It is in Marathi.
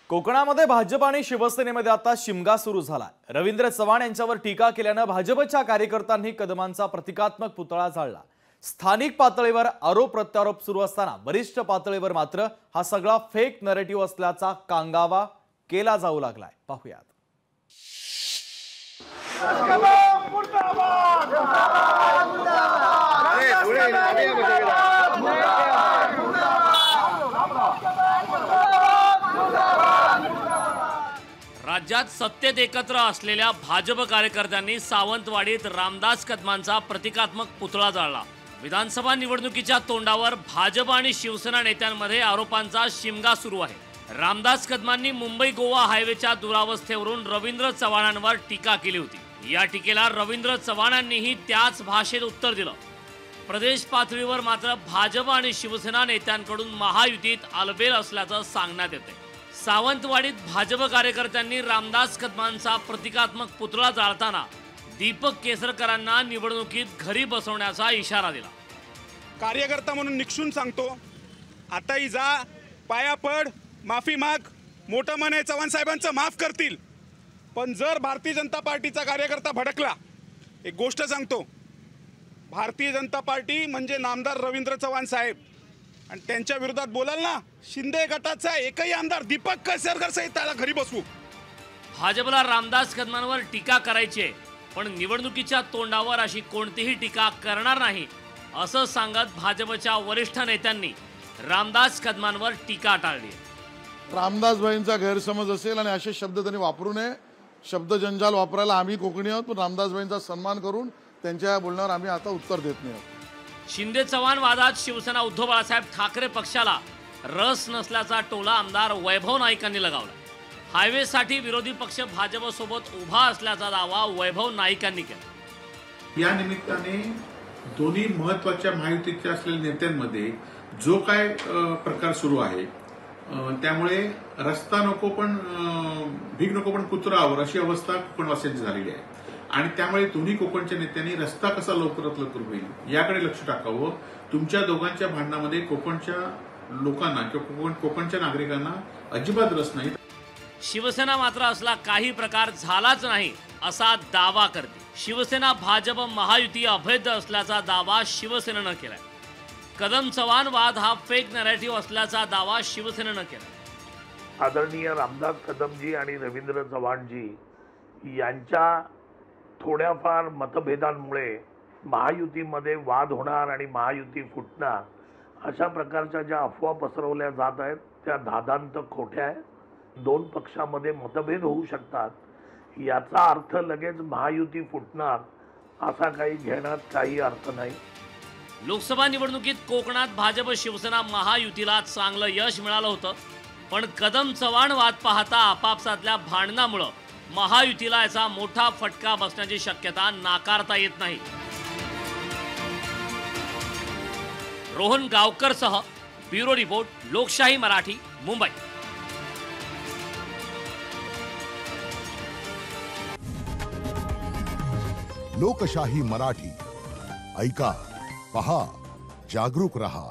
कोकणामध्ये भाजप आणि शिवसेनेमध्ये आता शिमगा सुरू झाला। रवींद्र चव्हाण यांच्यावर टीका केल्याने भाजपच्या कार्यकर्त्यांनी कदमांचा प्रतिकात्मक पुतळा जाळला। स्थानिक पातळीवर आरोप प्रत्यारोप सुरू असताना वरिष्ठ पातळीवर मात्र हा सगळा फेक नरेटिव्ह असल्याचा कांगावा केला जाऊ लागलाय। पाहूयात। राज्यात सत्तेत एकत्र असलेल्या भाजप कार्यकर्त्यांनी सावंतवाडीत रामदास कदमांचा प्रतिकात्मक पुतळा जाळला। विधानसभा निवडणुकीच्या तोंडावर भाजप आणि शिवसेना नेत्यांमध्ये आरोपांचा शिमगा सुरू आहे। रामदास कदमांनी मुंबई गोवा हायवेच्या दुरावस्थेवरून रवींद्र चव्हाणांवर टीका केली होती। या टीकेला रवींद्र चव्हाणांनीही त्याच भाषेत उत्तर दिलं। प्रदेश पातळीवर मात्र भाजप आणि शिवसेना नेत्यांकडून महायुतीत आलबेल असल्याचं सांगण्यात येते। सावंतवाडीत भाजप कार्यकर्त्यांनी रामदास कदमांचा प्रतिकात्मक पुतळा जाळताना दीपक केसरकरांना निवडणुकीत घरी बसवण्याचा इशारा दिला। कार्यकर्ता म्हणून निक्षून सांगतो, आताही जा, पाया पड, माफी माग, मोठं मन आहे चव्हाण साहेबांचं, माफ करतील। पण जर भारतीय जनता पार्टीचा कार्यकर्ता भडकला, एक गोष्ट सांगतो, भारतीय जनता पार्टी म्हणजे नामदार रवींद्र चव्हाण साहेब, आणि त्यांच्या विरोधात बोलाल ना, शिंदे गटाचा एकही आमदार दीपक केसरकर सहित त्याला घरी बसवू। भाजपला रामदास कदमांवर टीका करायची आहे, पण निवडणुकीच्या तोंडावर अशी कोणतीही टीका करणार नाही असं सांगत भाजपच्या वरिष्ठ नेत्यांनी रामदास कदमांवर टीका टाळली। रामदास भाईंचा गैरसमज असेल आणि असे शब्द त्यांनी वापरू नये। शब्द जंजाल वापरायला आम्ही कोकणी आहोत, पण रामदास भाईंचा सन्मान करून त्यांच्या बोलण्यावर आम्ही आता उत्तर देत नाही आहोत। शिंदे चव्हाण वादात शिवसेना उद्धव बाळासाहेब ठाकरे पक्षाला रस नसल्याचा टोला आमदार वैभव नाईकांनी लगावला। हायवेसाठी विरोधी पक्ष भाजपसोबत उभा असल्याचा दावा वैभव नाईकांनी केला। या निमित्ताने दोन्ही महत्त्वाच्या महायुतीच्या असलेल्या नेत्यांमध्ये जो काय प्रकार सुरू आहे, त्यामुळे रस्ता नको पण भीक नको पण कुत्रावर अशी अवस्था कोकणवासियांची झालेली आहे, आणि त्यामुळे दोन्ही कोकणच्या नेत्यांनी रस्ता कसा लवकरात लवकर होईल याकडे लक्ष टाकावं। तुमच्या दोघांच्या भांडणामध्ये कोकणच्या लोकांना किंवा कोकणच्या नागरिकांना अजिबात रस नाही। शिवसेना मात्र असला काही प्रकार झालाच नाही असा दावा करते। शिवसेना भाजप महायुती अभेद्य असल्याचा दावा शिवसेनेनं केलाय। कदम चव्हाण वाद हा फेक नरेटिव्ह असल्याचा दावा शिवसेनेनं केला। आदरणीय रामदास कदमजी आणि रवींद्र चव्हाणजी यांच्या थोड्याफार मतभेदांमुळे महायुतीमध्ये वाद होणार आणि महायुती फुटणार अशा प्रकारच्या ज्या अफवा पसरवल्या जात आहेत त्या धादांत खोट्या आहेत। दोन पक्षामध्ये मतभेद होऊ शकतात, याचा अर्थ लगेच महायुती फुटणार असा काही घेण्यात काही अर्थ नाही। लोकसभा निवडणुकीत कोकणात भाजप शिवसेना महायुतीला चांगलं यश मिळालं होतं, पण कदम चव्हाण वाद पाहता आपापसातल्या भांडणामुळे महायुतीला याचा मोठा फटका बसण्याची शक्यता नाकारता येत नाही। रोहन गावकरसह ब्युरो रिपोर्ट, लोकशाही मराठी, मुंबई। लोकशाही मराठी ऐका, पहा, जागरूक रहा।